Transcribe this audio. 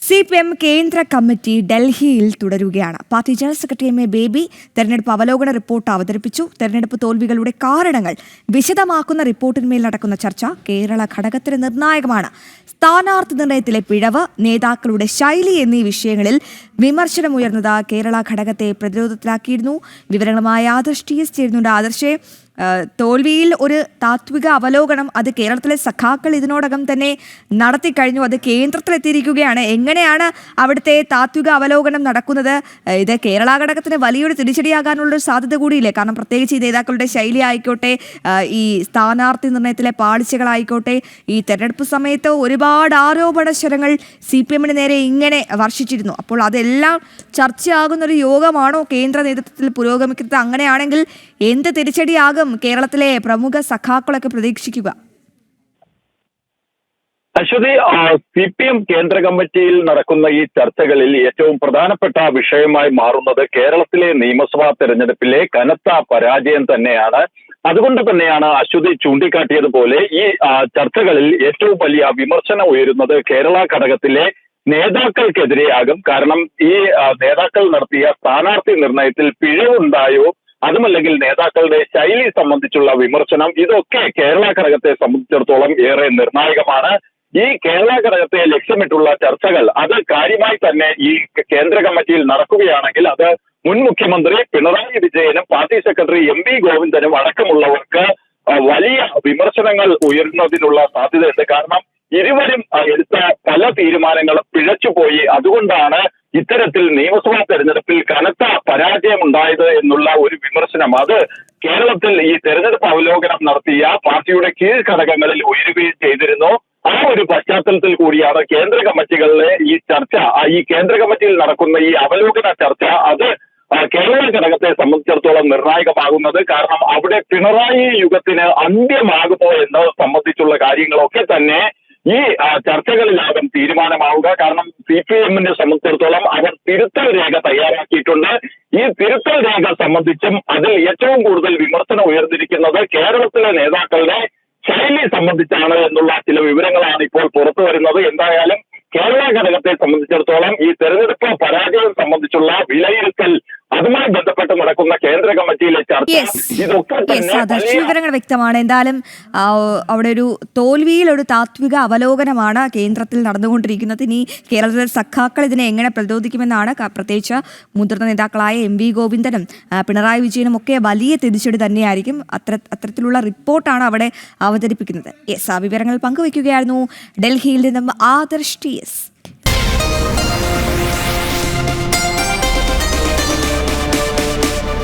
CPM കേന്ദ്ര committee ഡൽഹിയിൽ തുടരുകയാണ്. Party general secretary M A baby തെരഞ്ഞെടുപ്പ് അവലോകന റിപ്പോർട്ട് അവതരിപ്പിച്ചു. തെരഞ്ഞെടുപ്പ് തോൽവികളുടെ കാരണങ്ങൾ വിശദമാക്കുന്ന റിപ്പോർട്ടിന്മേൽ നടക്കുന്ന ചർച്ച കേരള ഘടകത്തിന് നിർണായകമാണ്. സ്ഥാനാർത്ഥി നിർണയത്തിലെ പിഴവ്, നേതാക്കളുടെ ശൈലി എന്നീ വിഷയങ്ങളിൽ വിമർശനമുയർന്നത് കേരള ഘടകത്തെ പ്രതിരോധത്തിലാക്കിയിരുന്നു. വിവരങ്ങളുമായി ആദർശ് TS ചേരുന്നുണ്ട്. ആദർശേ, തോൽവിയിൽ ഒരു താത്വിക അവലോകനം അത് കേരളത്തിലെ സഖാക്കൾ ഇതിനോടകം തന്നെ നടത്തിക്കഴിഞ്ഞു. അത് കേന്ദ്രത്തിലെത്തിയിരിക്കുകയാണ്. എങ്ങനെയാണ് അവിടുത്തെ താത്വിക അവലോകനം നടക്കുന്നത്? ഇത് കേരള ഘടകത്തിന് വലിയൊരു തിരിച്ചടിയാകാനുള്ളൊരു സാധ്യത കൂടിയില്ലേ? കാരണം പ്രത്യേകിച്ച് ഈ നേതാക്കളുടെ ശൈലി ആയിക്കോട്ടെ, ഈ സ്ഥാനാർത്ഥി നിർണയത്തിലെ പാളിച്ചകളായിക്കോട്ടെ, ഈ തെരഞ്ഞെടുപ്പ് സമയത്ത് ഒരുപാട് ആരോപണ സ്വരങ്ങൾ CPM-ന് നേരെ ഇങ്ങനെ വർഷിച്ചിരുന്നു. അപ്പോൾ അതെല്ലാം ചർച്ചയാകുന്നൊരു യോഗമാണോ കേന്ദ്ര നേതൃത്വത്തിൽ പുരോഗമിക്കുന്നത്? അങ്ങനെയാണെങ്കിൽ എന്ത് തിരിച്ചടിയാകും കേരളത്തിലെ പ്രമുഖ സഖാക്കളൊക്കെ പ്രതീക്ഷിക്കുക? അശ്വതി, CPM കേന്ദ്ര കമ്മിറ്റിയിൽ നടക്കുന്ന ഈ ചർച്ചകളിൽ ഏറ്റവും പ്രധാനപ്പെട്ട വിഷയമായി മാറുന്നത് കേരളത്തിലെ നിയമസഭാ തെരഞ്ഞെടുപ്പിലെ കനത്ത പരാജയം തന്നെയാണ്. അതുകൊണ്ട് തന്നെയാണ് അശ്വതി ചൂണ്ടിക്കാട്ടിയതുപോലെ ഈ ചർച്ചകളിൽ ഏറ്റവും വലിയ വിമർശനം ഉയരുന്നത് കേരള ഘടകത്തിലെ നേതാക്കൾക്കെതിരെയാകും. കാരണം ഈ നേതാക്കൾ നടത്തിയ സ്ഥാനാർത്ഥി നിർണയത്തിൽ പിഴവുണ്ടായോ, അതുമല്ലെങ്കിൽ നേതാക്കളുടെ ശൈലി സംബന്ധിച്ചുള്ള വിമർശനം, ഇതൊക്കെ കേരള ഘടകത്തെ സംബന്ധിച്ചിടത്തോളം ഏറെ നിർണായകമാണ്. ഈ കേരള ഘടകത്തെ ലക്ഷ്യമിട്ടുള്ള ചർച്ചകൾ അത് കാര്യമായി തന്നെ ഈ കേന്ദ്ര കമ്മിറ്റിയിൽ നടക്കുകയാണെങ്കിൽ അത് മുൻ മുഖ്യമന്ത്രി പിണറായി വിജയനും പാർട്ടി സെക്രട്ടറി MV ഗോവിന്ദനും അടക്കമുള്ളവർക്ക് വലിയ വിമർശനങ്ങൾ ഉയരുന്നതിനുള്ള സാധ്യതയുണ്ട്. കാരണം ഇരുവരും എടുത്ത പല തീരുമാനങ്ങളും പിഴച്ചുപോയി. അതുകൊണ്ടാണ് ഇത്തരത്തിൽ നിയമസഭാ തെരഞ്ഞെടുപ്പിൽ കനത്ത പരാജയം ഉണ്ടായത് എന്നുള്ള ഒരു വിമർശനം അത് കേരളത്തിൽ ഈ തെരഞ്ഞെടുപ്പ് അവലോകനം നടത്തിയ പാർട്ടിയുടെ കീഴ്ഘടകങ്ങളിൽ ഉയരുകയും ചെയ്തിരുന്നു. ആ ഒരു പശ്ചാത്തലത്തിൽ കൂടിയാണ് കേന്ദ്ര കമ്മിറ്റികളിലെ ഈ ചർച്ച, ഈ കേന്ദ്ര കമ്മിറ്റിയിൽ നടക്കുന്ന ഈ അവലോകന ചർച്ച അത് കേരള ഘടകത്തെ സംബന്ധിച്ചിടത്തോളം നിർണായകമാകുന്നത്. കാരണം അവിടെ പിണറായി യുഗത്തിന് അന്ത്യമാകുമോ എന്നത് സംബന്ധിച്ചുള്ള കാര്യങ്ങളൊക്കെ തന്നെ ഈ ചർച്ചകളിലാകും തീരുമാനമാവുക. കാരണം CPM-നെ സംബന്ധിച്ചിടത്തോളം അവർ തിരുത്തൽ രേഖ തയ്യാറാക്കിയിട്ടുണ്ട്. ഈ തിരുത്തൽ രേഖ സംബന്ധിച്ചും അതിൽ ഏറ്റവും കൂടുതൽ വിമർശനം ഉയർന്നിരിക്കുന്നത് കേരളത്തിലെ നേതാക്കളുടെ ശൈലി സംബന്ധിച്ചാണ് എന്നുള്ള ചില വിവരങ്ങളാണ് ഇപ്പോൾ പുറത്തു വരുന്നത്. എന്തായാലും കേരള ഘടകത്തെ സംബന്ധിച്ചിടത്തോളം ഈ തെരഞ്ഞെടുപ്പ് പരാജയം സംബന്ധിച്ചുള്ള വിലയിരുത്തൽ, അതുമായി ബന്ധപ്പെട്ട് നടക്കുന്ന കേന്ദ്ര കമ്മിറ്റിയിലെ ചർച്ച, ഇതൊക്കെ വിവരങ്ങൾ വ്യക്തമാണ്. എന്തായാലും അവിടെ ഒരു തോൽവിയിൽ ഒരു താത്വിക അവലോകനമാണ് കേന്ദ്രത്തിൽ നടന്നുകൊണ്ടിരിക്കുന്നത്. ഇനി കേരളത്തിലെ സഖാക്കൾ ഇതിനെ എങ്ങനെ പ്രതിരോധിക്കുമെന്നാണ്. പ്രത്യേകിച്ച് മുതിർന്ന നേതാക്കളായ MV ഗോവിന്ദനും പിണറായി വിജയനും ഒക്കെ വലിയ തിരിച്ചടി തന്നെയായിരിക്കും. അത്തരത്തിലുള്ള റിപ്പോർട്ടാണ് അവിടെ അവതരിപ്പിക്കുന്നത്. ആ വിവരങ്ങൾ പങ്കുവയ്ക്കുകയായിരുന്നു ഡൽഹിയിൽ നിന്നും ആദർശ് TS.